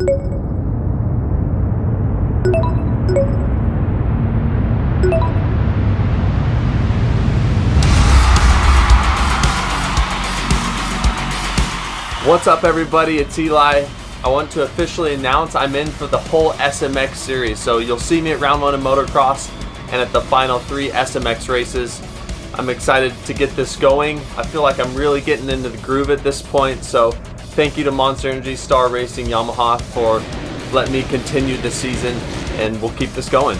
What's up everybody, it's Eli. I want to officially announce I'm in for the whole SMX series. So you'll see me at round 1 of motocross and at the final 3 SMX races. I'm excited to get this going. I feel like I'm really getting into the groove at this point. So thank you to Monster Energy, Star Racing, Yamaha for letting me continue this season, and we'll keep this going.